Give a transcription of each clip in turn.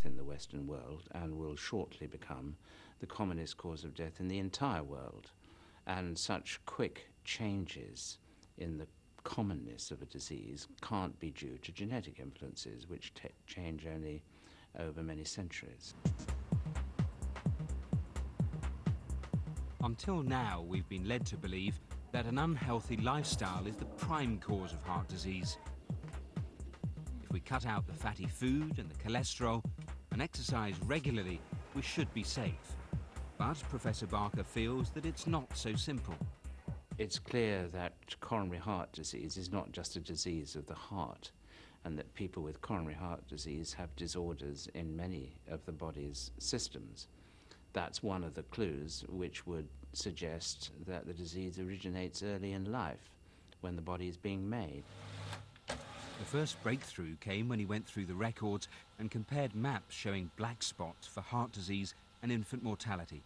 death in the Western world and will shortly become the commonest cause of death in the entire world. And such quick changes in the commonness of a disease can't be due to genetic influences, which change only over many centuries. Until now, we've been led to believe that an unhealthy lifestyle is the prime cause of heart disease. If we cut out the fatty food and the cholesterol and exercise regularly, we should be safe. But Professor Barker feels that it's not so simple. It's clear that coronary heart disease is not just a disease of the heart, and that people with coronary heart disease have disorders in many of the body's systems. That's one of the clues which would suggest that the disease originates early in life, when the body is being made. The first breakthrough came when he went through the records and compared maps showing black spots for heart disease and infant mortality.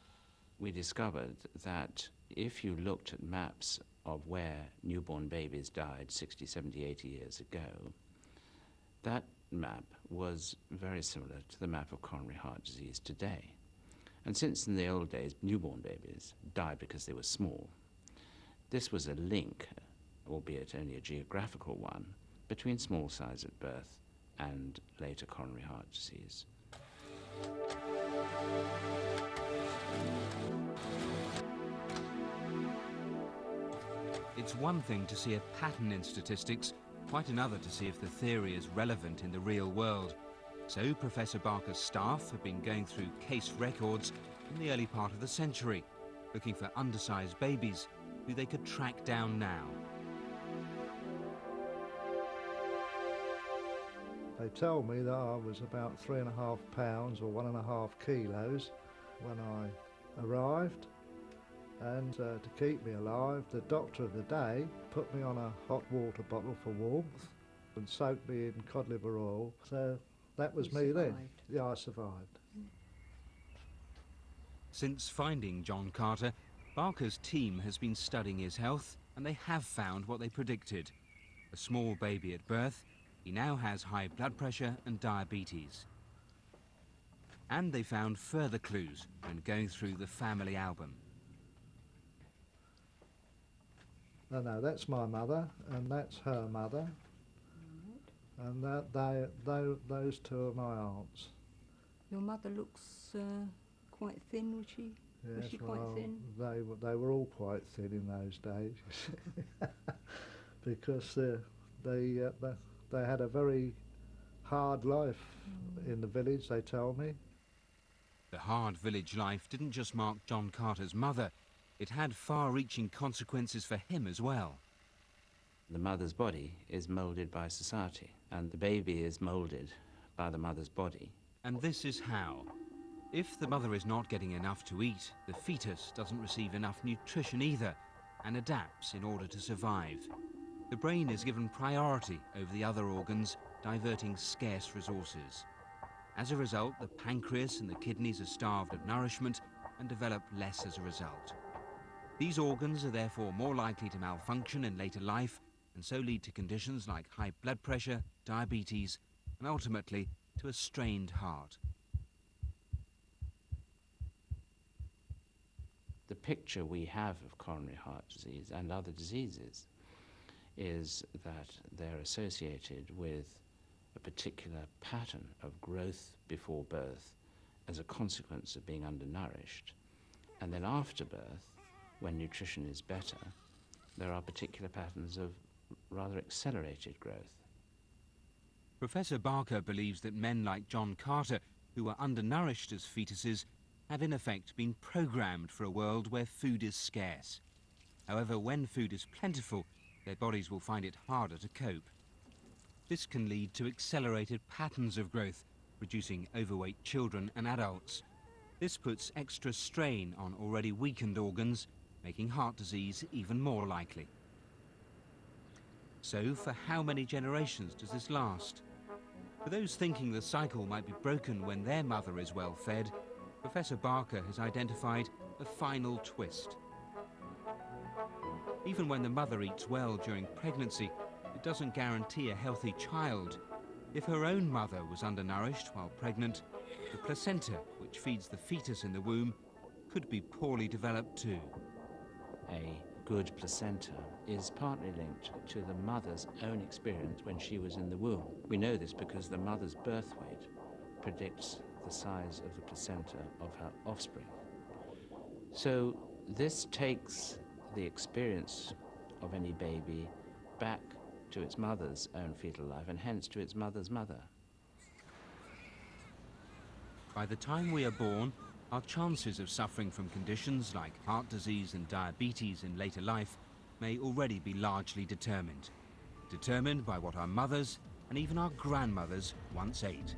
We discovered that if you looked at maps of where newborn babies died 60, 70, 80 years ago, that map was very similar to the map of coronary heart disease today. And since in the old days newborn babies died because they were small, this was a link, albeit only a geographical one, between small size at birth and later coronary heart disease. It's one thing to see a pattern in statistics, quite another to see if the theory is relevant in the real world. So Professor Barker's staff have been going through case records in the early part of the century, looking for undersized babies who they could track down now. They tell me that I was about 3.5 pounds or 1.5 kilos when I arrived. And to keep me alive, the doctor of the day put me on a hot water bottle for warmth and soaked me in cod liver oil. So that was me then. Yeah, I survived. Since finding John Carter, Barker's team has been studying his health, and they have found what they predicted. A small baby at birth, he now has high blood pressure and diabetes. And they found further clues when going through the family album. No, that's my mother, and that's her mother. And those two are my aunts. Your mother looks quite thin, was she? Yes, was she quite thin? They were all quite thin in those days, because they had a very hard life in the village, they tell me. The hard village life didn't just mark John Carter's mother, it had far-reaching consequences for him as well. The mother's body is moulded by society, and the baby is moulded by the mother's body. And this is how. If the mother is not getting enough to eat, the fetus doesn't receive enough nutrition either, and adapts in order to survive. The brain is given priority over the other organs, diverting scarce resources. As a result, the pancreas and the kidneys are starved of nourishment and develop less as a result. These organs are therefore more likely to malfunction in later life, and so lead to conditions like high blood pressure, diabetes, and ultimately to a strained heart. The picture we have of coronary heart disease and other diseases is that they're associated with a particular pattern of growth before birth as a consequence of being undernourished. And then after birth, when nutrition is better, there are particular patterns of rather accelerated growth. Professor Barker believes that men like John Carter, who were undernourished as fetuses, have in effect been programmed for a world where food is scarce. However, when food is plentiful, their bodies will find it harder to cope. This can lead to accelerated patterns of growth, producing overweight children and adults. This puts extra strain on already weakened organs, making heart disease even more likely. So, for how many generations does this last? For those thinking the cycle might be broken when their mother is well fed, Professor Barker has identified a final twist. Even when the mother eats well during pregnancy, it doesn't guarantee a healthy child. If her own mother was undernourished while pregnant, the placenta, which feeds the fetus in the womb, could be poorly developed too. A good placenta is partly linked to the mother's own experience when she was in the womb. We know this because the mother's birth weight predicts the size of the placenta of her offspring. So this takes the experience of any baby back to its mother's own fetal life and hence to its mother's mother. By the time we are born, our chances of suffering from conditions like heart disease and diabetes in later life may already be largely determined by what our mothers and even our grandmothers once ate.